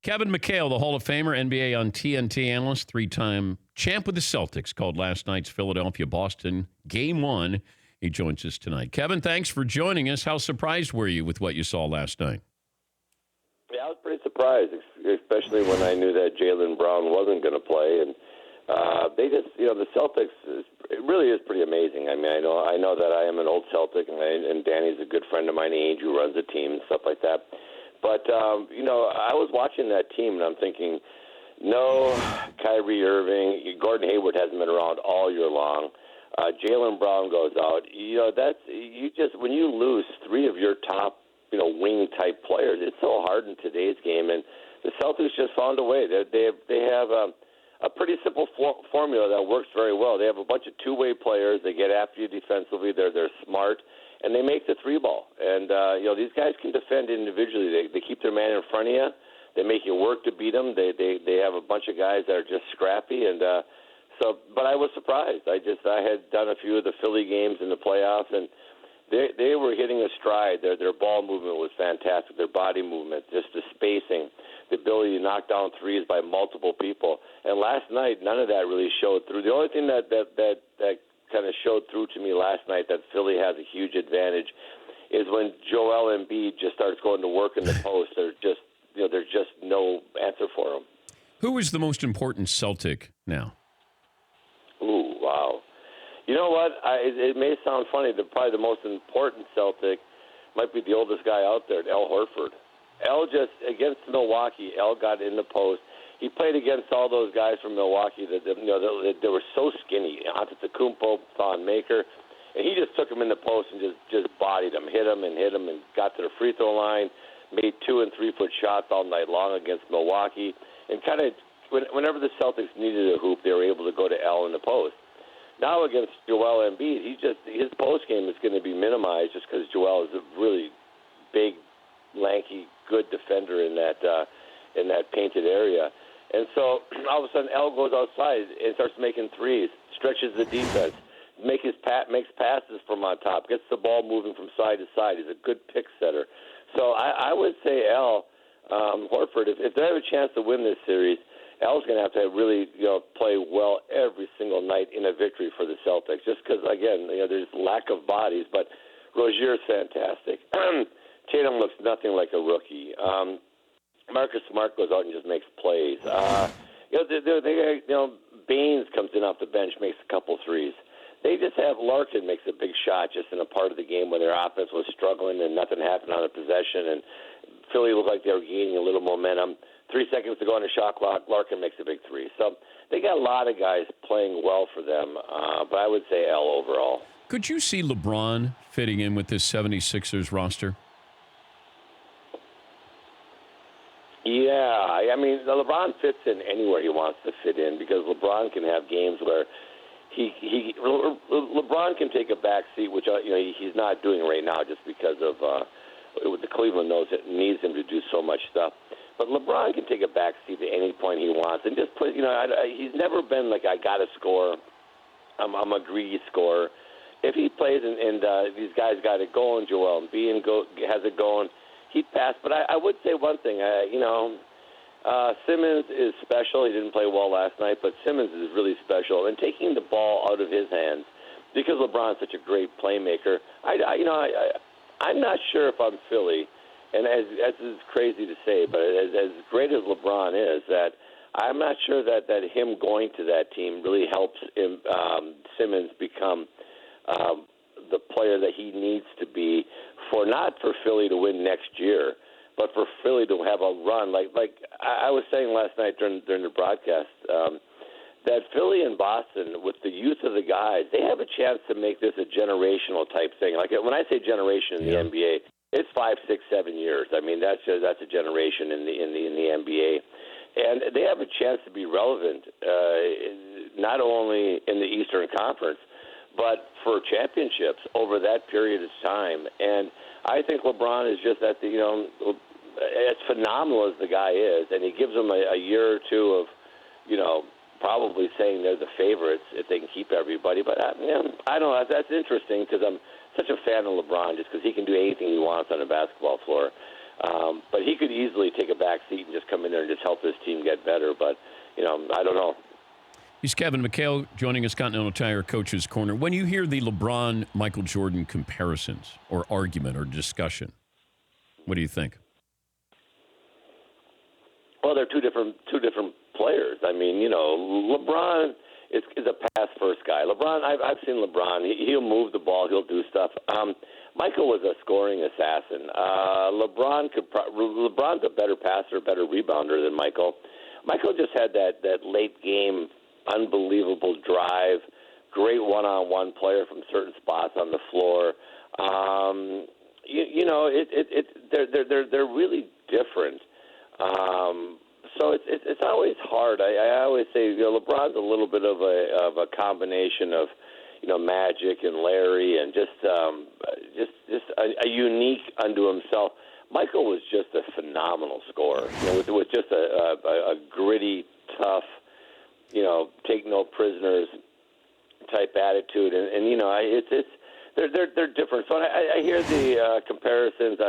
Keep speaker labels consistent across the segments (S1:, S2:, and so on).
S1: Kevin McHale, the Hall of Famer, NBA on TNT analyst, three-time champ with the Celtics, called last night's Philadelphia-Boston Game 1. He joins us tonight. Kevin, thanks for joining us. How surprised were you with what you saw last night?
S2: Yeah, I was pretty surprised, especially when I knew that Jaylen Brown wasn't going to play. And they just, the Celtics, it really is pretty amazing. I mean, I know that I am an old Celtic, and Danny's a good friend of mine, Ainge, who runs the team and stuff like that. But, I was watching that team, and I'm thinking, no, Kyrie Irving, Gordon Hayward hasn't been around all year long. Jaylen Brown goes out. When you lose three of your top, wing-type players, it's so hard in today's game. And the Celtics just found a way. They have a pretty simple formula that works very well. They have a bunch of two-way players. They get after you defensively. They're smart. And they make the three ball. And, these guys can defend individually. They keep their man in front of you. They make you work to beat them. They have a bunch of guys that are just scrappy. And but I was surprised. I had done a few of the Philly games in the playoffs, and they were hitting a stride. Their ball movement was fantastic. Their body movement, just the spacing, the ability to knock down threes by multiple people. And last night, none of that really showed through. The only thing that kind of showed through to me last night that Philly has a huge advantage is when Joel Embiid just starts going to work in the post. There's just no answer for him.
S1: Who is the most important Celtic now?
S2: Ooh, wow. You know what? It may sound funny, but probably the most important Celtic might be the oldest guy out there, Al Horford. Against Milwaukee, Al got in the post. He played against all those guys from Milwaukee that they were so skinny. Antetokounmpo, Thon Maker, and he just took them in the post and just bodied them, hit them, and got to the free throw line, made 2- and 3-foot shots all night long against Milwaukee, and kind of whenever the Celtics needed a hoop, they were able to go to Al in the post. Now against Joel Embiid, his post game is going to be minimized just because Joel is a really big, lanky, good defender in that painted area. And so all of a sudden, Al goes outside and starts making threes, stretches the defense, makes passes from on top, gets the ball moving from side to side. He's a good pick setter. So I would say Al Horford, if they have a chance to win this series, Al's going to have really play well every single night in a victory for the Celtics. Just because again, there's lack of bodies, but Rozier's fantastic. Tatum looks nothing like a rookie. Marcus Smart goes out and just makes plays. Baines comes in off the bench, makes a couple threes. They just have Larkin makes a big shot just in a part of the game when their offense was struggling and nothing happened on the possession, and Philly looked like they were gaining a little momentum. 3 seconds to go on the shot clock, Larkin makes a big three. So they got a lot of guys playing well for them, but I would say L overall.
S1: Could you see LeBron fitting in with this 76ers roster?
S2: Yeah, I mean, LeBron fits in anywhere he wants to fit in because LeBron can have games where LeBron can take a back seat, which he's not doing right now just because of the Cleveland knows it needs him to do so much stuff. But LeBron can take a back seat at any point he wants and just put. He's never been like I got to score. I'm a greedy scorer. If he plays and these guys got it going, Joel Embiid has it going, he'd pass. But I would say one thing. Simmons is special. He didn't play well last night, but Simmons is really special. And taking the ball out of his hands, because LeBron's such a great playmaker, I'm not sure if I'm Philly, and as is crazy to say, but as great as LeBron is, that I'm not sure that him going to that team really helps Simmons become the player that he needs to be not for Philly to win next year, but for Philly to have a run. Like I was saying last night during the broadcast, that Philly and Boston, with the youth of the guys, they have a chance to make this a generational type thing. Like when I say generation in the NBA, it's 5, 6, 7 years. I mean, that's a generation in the NBA, and they have a chance to be relevant not only in the Eastern Conference, but for championships over that period of time. And I think LeBron is just as phenomenal as the guy is, and he gives them a year or two of, probably saying they're the favorites if they can keep everybody. But I don't know. That's interesting because I'm such a fan of LeBron just because he can do anything he wants on a basketball floor. But he could easily take a back seat and just come in there and just help his team get better. But, I don't know.
S1: He's Kevin McHale joining us, Continental Tire Coach's Corner. When you hear the LeBron-Michael Jordan comparisons or argument or discussion, what do you think?
S2: Well, they're two different players. I mean, LeBron is a pass-first guy. LeBron, I've seen LeBron. He'll move the ball. He'll do stuff. Michael was a scoring assassin. LeBron's a better passer, better rebounder than Michael. Michael just had that late game, unbelievable drive, great one-on-one player from certain spots on the floor. They're really different. So it's always hard. I always say LeBron's a little bit of a combination of Magic and Larry and just a unique unto himself. Michael was just a phenomenal scorer. With just a gritty, tough, take no prisoners type attitude, and they're different. So I hear the comparisons.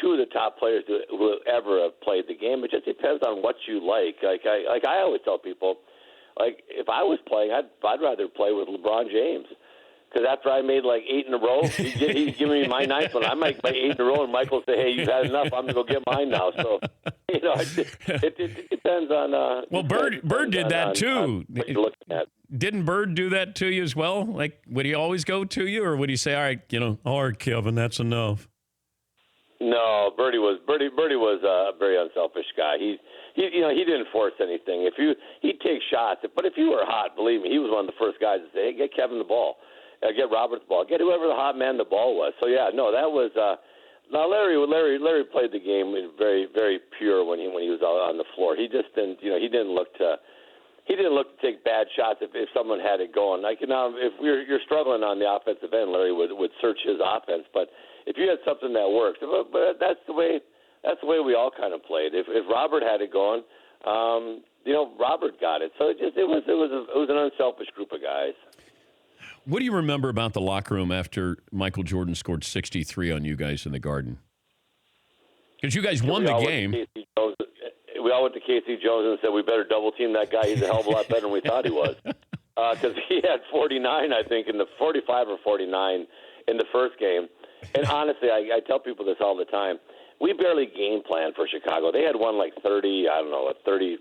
S2: Two of the top players who ever have played the game. It just depends on what you like. Like I always tell people, like if I was playing, I'd rather play with LeBron James. Because after I made like 8 in a row, he's giving me my 9th one. I might make 8 in a row, and Michael say, "Hey, you've had enough. I'm going to go get mine now." So, it depends on.
S1: Well, Bird did that too.
S2: What you're looking at.
S1: Didn't Bird do that to you as well? Like, would he always go to you, or would he say, "All right, Kevin, that's enough"?
S2: No, Birdie was a very unselfish guy. He didn't force anything. He'd take shots, but if you were hot, believe me, he was one of the first guys to say, "Hey, get Kevin the ball, get Robert the ball, get whoever the hot man the ball was." So yeah, no, that was. Now Larry played the game very very pure when he was out on the floor. He just didn't he didn't look to take bad shots if someone had it going. Like now, if you're struggling on the offensive end, Larry would search his offense, but if you had something that works, but that's the way we all kind of played. If Robert had it going, Robert got it. So it was an unselfish group of guys.
S1: What do you remember about the locker room after Michael Jordan scored 63 on you guys in the Garden? Because you guys won the game.
S2: We all went to Casey Jones and said we better double team that guy. He's a hell of a lot better than we thought he was. Because he had 49, I think, in the 45 or 49 in the first game. And honestly, I tell people this all the time. We barely game planned for Chicago. They had won like 33,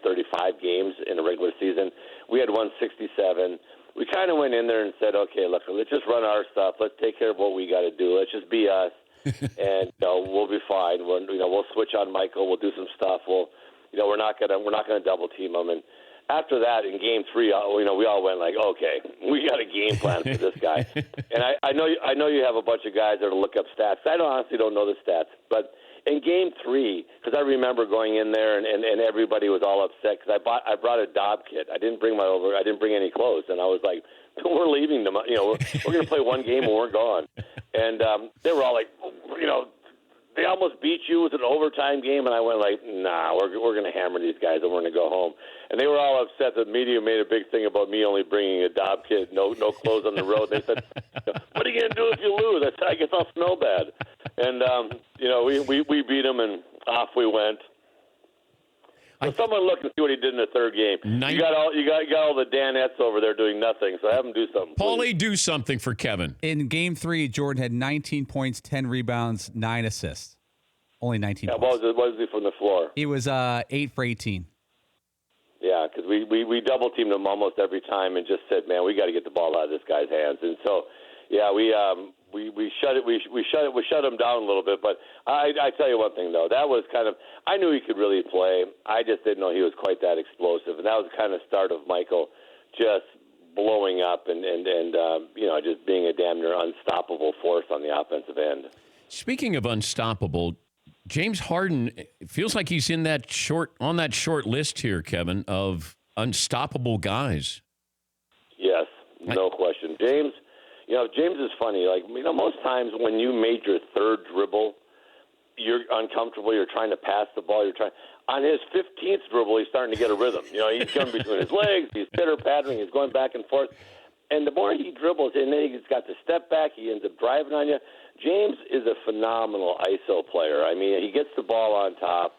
S2: 35 games in a regular season. We had won 67. We kind of went in there and said, okay, look, let's just run our stuff. Let's take care of what we got to do. Let's just be us, and we'll be fine. We'll switch on Michael. We'll do some stuff. We're not gonna double team him. And after that, in Game 3, we all went like, okay, we got a game plan for this guy. And I know you have a bunch of guys that will look up stats. I honestly don't know the stats, but in Game 3, because I remember going in there and everybody was all upset because I brought a Dobb kit. I didn't bring any clothes, and I was like, we're leaving them. We're going to play one game and we're gone. And they were all like, they almost beat you. It was an overtime game, and I went like, nah, we're going to hammer these guys and we're going to go home. And they were all upset. The media made a big thing about me only bringing a Dobb kit, no clothes on the road. They said, what are you going to do if you lose? I said, I guess I'll smell bad. And, we beat them, and off we went. So someone look and see what he did in the third game. You got all the Danettes over there doing nothing, so have them do something.
S1: Paulie, do something for Kevin.
S3: In Game 3, Jordan had 19 points, 10 rebounds, 9 assists. Only 19 points.
S2: What was he from the floor?
S3: He was 8 for 18.
S2: Yeah, because we double-teamed him almost every time and just said, man, we got to get the ball out of this guy's hands. And so, yeah, we shut him down a little bit. But I tell you one thing, though. That was kind of – I knew he could really play. I just didn't know he was quite that explosive. And that was kind of the start of Michael just blowing up and just being a damn near unstoppable force on the offensive end.
S1: Speaking of unstoppable, James Harden, it feels like he's on that short list here, Kevin, of unstoppable guys.
S2: Yes, no question. James is funny. Like, most times when you made your third dribble, you're uncomfortable. You're trying to pass the ball. On his 15th dribble, he's starting to get a rhythm. He's coming between his legs. He's pitter-pattering. He's going back and forth. And the more he dribbles, and then he's got the step back, he ends up driving on you. James is a phenomenal ISO player. I mean, he gets the ball on top.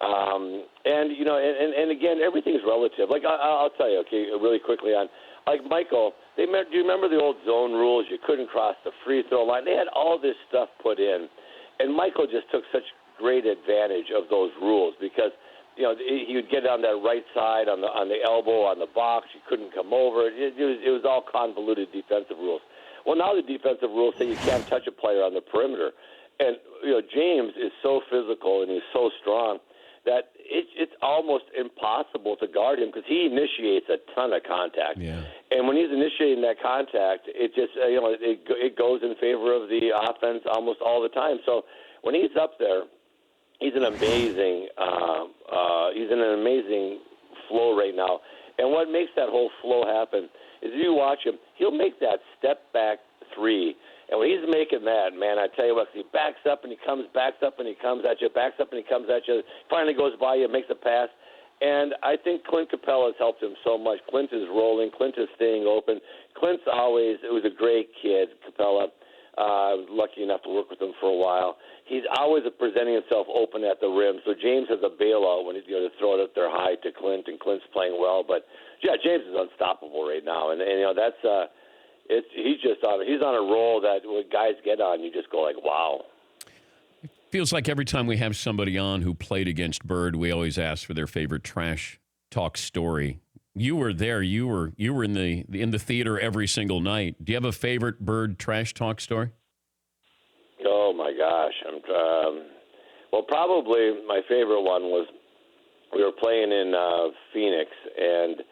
S2: And, you know, and again, everything's relative. Like, I'll tell you, okay, really quickly on, like Michael, do you remember the old zone rules? You couldn't cross the free throw line. They had all this stuff put in. And Michael just took such great advantage of those rules because, you know, he would get on that right side on the elbow, on the box. You couldn't come over. It was all convoluted defensive rules. Well, now the defensive rules say you can't touch a player on the perimeter. And, you know, James is so physical and he's so strong that it's almost impossible to guard him because he initiates a ton of contact.
S1: Yeah.
S2: And when he's initiating that contact, it just it goes in favor of the offense almost all the time. So when he's up there, he's in an amazing flow right now. And what makes that whole flow happen is if you watch him, he'll make that step back three. And when he's making that, man, I tell you what, he backs up and he comes, backs up and he comes at you, backs up and he comes at you, finally goes by you, makes a pass. And I think Clint Capella has helped him so much. Clint is rolling. Clint is staying open. Clint's always – it was a great kid, Capella. I was lucky enough to work with him for a while. He's always presenting himself open at the rim. So James has a bailout when he's going to throw it up there high to Clint, and Clint's playing well. But, yeah, James is unstoppable right now. And you know, that's he's on a roll that when guys get on, you just go like, wow.
S1: It feels like every time we have somebody on who played against Bird, we always ask for their favorite trash talk story. You were there. You were in the theater every single night. Do you have a favorite Bird trash talk story?
S2: Oh my gosh! Well, probably my favorite one was we were playing in Phoenix and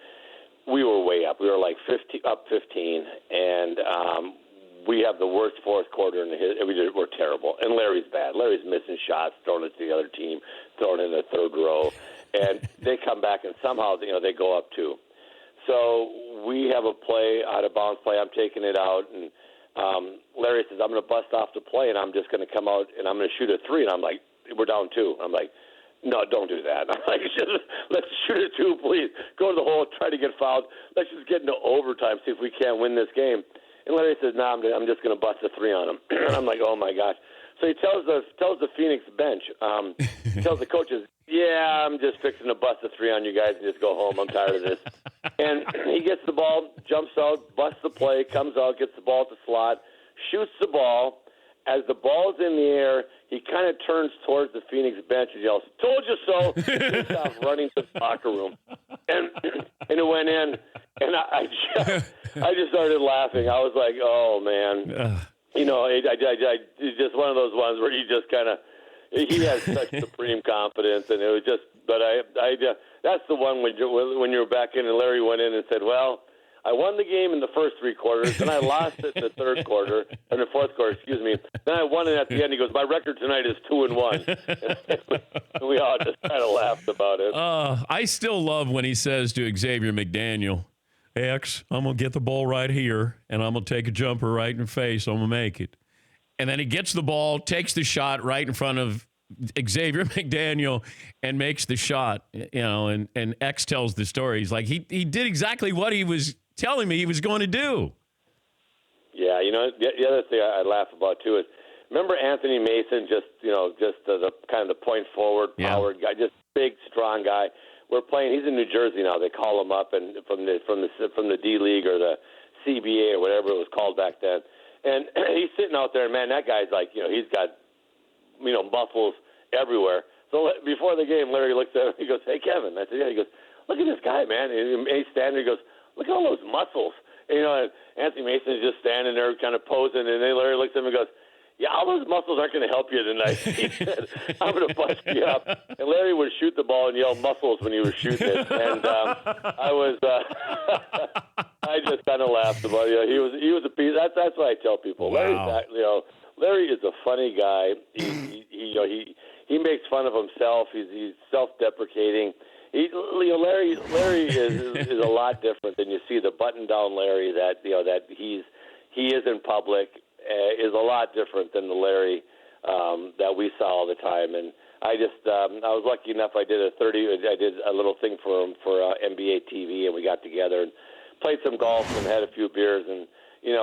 S2: we were way up. We were like 15, and we have the worst fourth quarter in the history. We're terrible, and Larry's bad. Larry's missing shots, throwing it to the other team, throwing it in the third row, and they come back and somehow they go up two. So we have a play, out of bounds play. I'm taking it out, and Larry says, I'm going to bust off the play, and I'm just going to come out, and I'm going to shoot a three. And I'm like, we're down two. I'm like, no, don't do that. I'm like, let's shoot a two, please. Go to the hole, try to get fouled. Let's just get into overtime, see if we can't win this game. And Larry says, no, I'm just going to bust a three on him. And I'm like, oh, my gosh. So he tells the Phoenix bench, tells the coaches, yeah, I'm just fixing to bust a three on you guys and just go home. I'm tired of this. And he gets the ball, jumps out, busts the play, comes out, gets the ball at the slot, shoots the ball. As the ball's in the air, he kind of turns towards the Phoenix bench and yells, told you so. He stops running to the locker room. And it went in. And I just started laughing. I was like, oh, man. You know, it's just one of those ones where you just kind of – he has such supreme confidence. And it was just – but that's the one when you were back in and Larry went in and said, well – I won the game in the first three quarters, then I lost it in the third quarter, or the fourth quarter, excuse me. Then I won it at the end. He goes, my record tonight is 2-1. And we all just kind of laughed about it.
S1: I still love when he says to Xavier McDaniel, X, I'm going to get the ball right here, and I'm going to take a jumper right in the face. I'm going to make it. And then he gets the ball, takes the shot right in front of Xavier McDaniel and makes the shot, you know, and X tells the story. He's like, he did exactly what he was telling me he was going to do.
S2: Yeah, you know, the other thing I laugh about too is, remember Anthony Mason, just the kind of the point forward, power guy, just big, strong guy. We're playing. He's in New Jersey now. They call him up and from the D League or the CBA or whatever it was called back then. And he's sitting out there, and man, that guy's like, he's got muscles everywhere. So before the game, Larry looks at him. He goes, "Hey, Kevin." I said, "Yeah." He goes, "Look at this guy, man." And he's standing there. He goes, "Look at all those muscles." And Anthony Mason is just standing there kind of posing, and then Larry looks at him and goes, "Yeah, all those muscles aren't going to help you tonight." He said, "I'm going to bust you up." And Larry would shoot the ball and yell "muscles" when he was shooting it. And I just kind of laughed about it. He was a piece. That's what I tell people.
S1: Wow.
S2: Larry is a funny guy. He makes fun of himself. He's self-deprecating. Larry is a lot different than you see the button-down Larry that he is in public. Is a lot different than the Larry that we saw all the time. And I was lucky enough. I did a little thing for him for NBA TV, and we got together and played some golf and had a few beers, and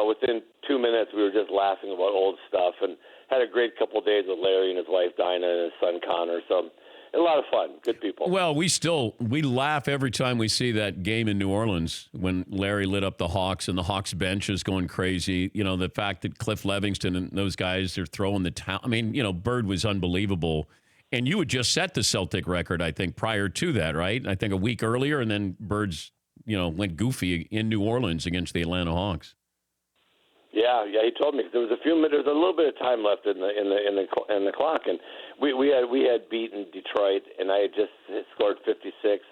S2: within 2 minutes we were just laughing about old stuff, and had a great couple of days with Larry and his wife Dinah and his son Connor. So a lot of fun, good people.
S1: Well, we laugh every time we see that game in New Orleans when Larry lit up the Hawks and the Hawks bench is going crazy. The fact that Cliff Levingston and those guys are throwing the towel. I mean, Bird was unbelievable. And you had just set the Celtic record, I think, prior to that, right? I think a week earlier, and then Bird's, went goofy in New Orleans against the Atlanta Hawks. Yeah,
S2: he told me there was a little bit of time left in the clock, and we had beaten Detroit, and I had just scored 56,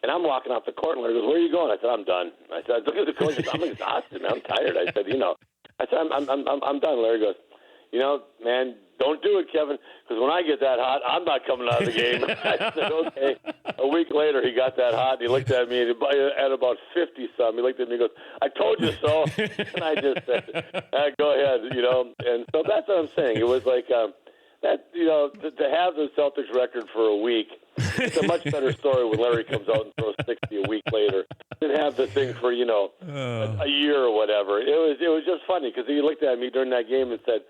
S2: and I'm walking off the court, and Larry goes, "Where are you going?" I said, "I'm done." I said, "Look at the coach. I'm exhausted. I'm tired." I said, I'm done." Larry goes, "Man, don't do it, Kevin, because when I get that hot, I'm not coming out of the game." I said, "Okay." A week later, he got that hot, and he looked at me, and at about 50-some, he looked at me and goes, "I told you so." And I just said, "Go ahead," And so that's what I'm saying. It was like to have the Celtics record for a week, it's a much better story when Larry comes out and throws 60 a week later than have the thing for, a year or whatever. It was just funny because he looked at me during that game and said,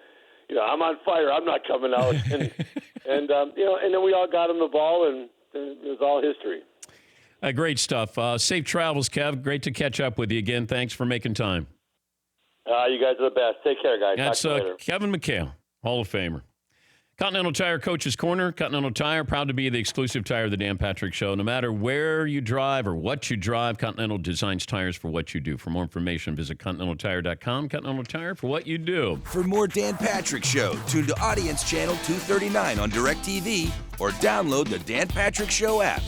S2: "I'm on fire. I'm not coming out." And then we all got him the ball, and it was all history.
S1: Great stuff. Safe travels, Kev. Great to catch up with you again. Thanks for making time.
S2: You guys are the best. Take care, guys.
S1: That's
S2: Talk to you later.
S1: Kevin McHale, Hall of Famer. Continental Tire Coach's Corner. Continental Tire, proud to be the exclusive tire of the Dan Patrick Show. No matter where you drive or what you drive, Continental designs tires for what you do. For more information, visit ContinentalTire.com. Continental Tire, for what you do.
S4: For more Dan Patrick Show, tune to Audience Channel 239 on DirecTV or download the Dan Patrick Show app.